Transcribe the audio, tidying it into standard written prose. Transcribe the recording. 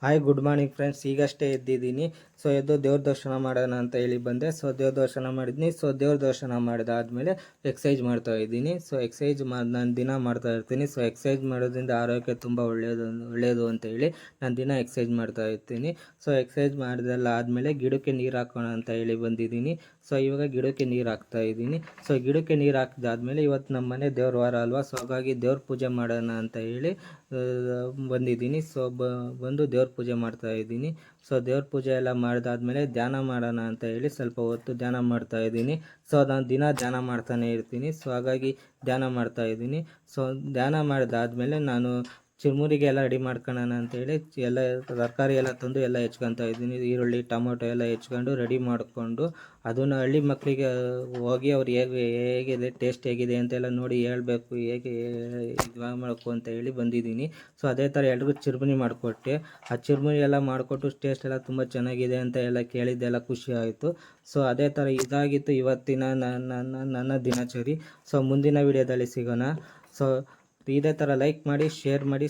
Hi good morning friends. ಈಗಷ್ಟೇ ಎದ್ದಿದ್ದೀನಿ. So ಎದ್ದು ದೇವ್ರ ದರ್ಶನ ಮಾಡೋಣ ಅಂತ ಹೇಳಿ ಬಂದೆ. ಸೊ ದೇವ್ರ ದರ್ಶನ ಮಾಡಿದ್ನಿ. ಸೊ ದೇವ್ರ ದರ್ಶನ ಮಾಡಿದಾದ್ಮೇಲೆ ಎಕ್ಸಸೈಜ್ ಮಾಡ್ತಾ ಇದ್ದೀನಿ. ಸೊ ಎಕ್ಸಸೈಜ್ ನಾನು ದಿನ ಮಾಡ್ತಾ ಇರ್ತೀನಿ. ಸೊ ಎಕ್ಸಸೈಜ್ ಮಾಡೋದ್ರಿಂದ ಆರೋಗ್ಯ ತುಂಬ ಒಳ್ಳೆಯದು ಅಂತ ಹೇಳಿ ನಾನು ದಿನ ಎಕ್ಸಸೈಜ್ ಮಾಡ್ತಾ ಇರ್ತೀನಿ. ಸೊ ಎಕ್ಸಸೈಜ್ ಮಾಡಿದೆಲ್ಲ ಆದಮೇಲೆ ಗಿಡಕ್ಕೆ ನೀರು ಹಾಕೋಣ ಅಂತ ಹೇಳಿ ಬಂದಿದ್ದೀನಿ. ಸೊ ಇವಾಗ ಗಿಡಕ್ಕೆ ನೀರು ಹಾಕ್ತಾ ಇದ್ದೀನಿ. ಸೊ ಗಿಡಕ್ಕೆ ನೀರು ಹಾಕಿದಾದ್ಮೇಲೆ ಇವತ್ತು ನಮ್ಮ ಮನೆ ದೇವ್ರ ವಾರ ಅಲ್ವಾ. ಸೊ ಹಾಗಾಗಿ ದೇವ್ರ ಪೂಜೆ ಮಾಡೋಣ ಅಂತ ಹೇಳಿ ಬಂದಿದ್ದೀನಿ. ಸೊ ಬಂದು ದೇವ್ರ ಪೂಜೆ ಮಾಡ್ತಾ ಇದ್ದೀನಿ. ಸೊ ದೇವ್ರ ಪೂಜೆ ಎಲ್ಲ ಮಾಡಿದಾದ್ಮೇಲೆ ಧ್ಯಾನ ಮಾಡೋಣ ಅಂತ ಹೇಳಿ ಸ್ವಲ್ಪ ಹೊತ್ತು ಧ್ಯಾನ ಮಾಡ್ತಾ ಇದ್ದೀನಿ. ಸೊ ನಾನು ದಿನ ಧ್ಯಾನ ಮಾಡ್ತಾನೆ ಇರ್ತೀನಿ. ಸೊ ಹಾಗಾಗಿ ಧ್ಯಾನ ಮಾಡ್ತಾ ಇದ್ದೀನಿ. ಸೊ ಧ್ಯಾನ ಮಾಡಿದಾದ್ಮೇಲೆ ನಾನು ಚುರುಮುರಿಗೆ ಎಲ್ಲ ರೆಡಿ ಮಾಡ್ಕೊಳ್ಳೋಣ ಅಂತೇಳಿ ಎಲ್ಲ ತರಕಾರಿ ಎಲ್ಲ ತಂದು ಎಲ್ಲ ಹೆಚ್ಕೊತಾ ಇದ್ದೀನಿ. ಈರುಳ್ಳಿ ಟೊಮೊಟೊ ಎಲ್ಲ ಹೆಚ್ಕೊಂಡು ರೆಡಿ ಮಾಡಿಕೊಂಡು ಅದನ್ನು ಹಳ್ಳಿ ಮಕ್ಕಳಿಗೆ ಹೋಗಿ ಅವ್ರು ಹೇಗಿದೆ ಟೇಸ್ಟ್ ಹೇಗಿದೆ ಅಂತೆಲ್ಲ ನೋಡಿ ಹೇಳಬೇಕು, ಹೇಗೆ ಇದು ಮಾಡಬೇಕು ಅಂತ ಹೇಳಿ ಬಂದಿದ್ದೀನಿ. ಸೊ ಅದೇ ಥರ ಎಲ್ರಿಗೂ ಚಿರುಮುರಿ ಮಾಡಿಕೊಟ್ಟೆ. ಆ ಚಿರುಮುರಿ ಎಲ್ಲ ಮಾಡಿಕೊಟ್ಟು ಟೇಸ್ಟ್ ಎಲ್ಲ ತುಂಬ ಚೆನ್ನಾಗಿದೆ ಅಂತ ಎಲ್ಲ ಕೇಳಿದ್ದೆಲ್ಲ ಖುಷಿ ಆಯಿತು. ಸೊ ಅದೇ ಥರ ಇದಾಗಿತ್ತು ಇವತ್ತಿನ ನನ್ನ ದಿನಚರಿ. ಸೊ ಮುಂದಿನ ವಿಡಿಯೋದಲ್ಲಿ ಸಿಗೋಣ. ಸೊ ಇದೇ ಥರ ಲೈಕ್ ಮಾಡಿ, ಶೇರ್ ಮಾಡಿ,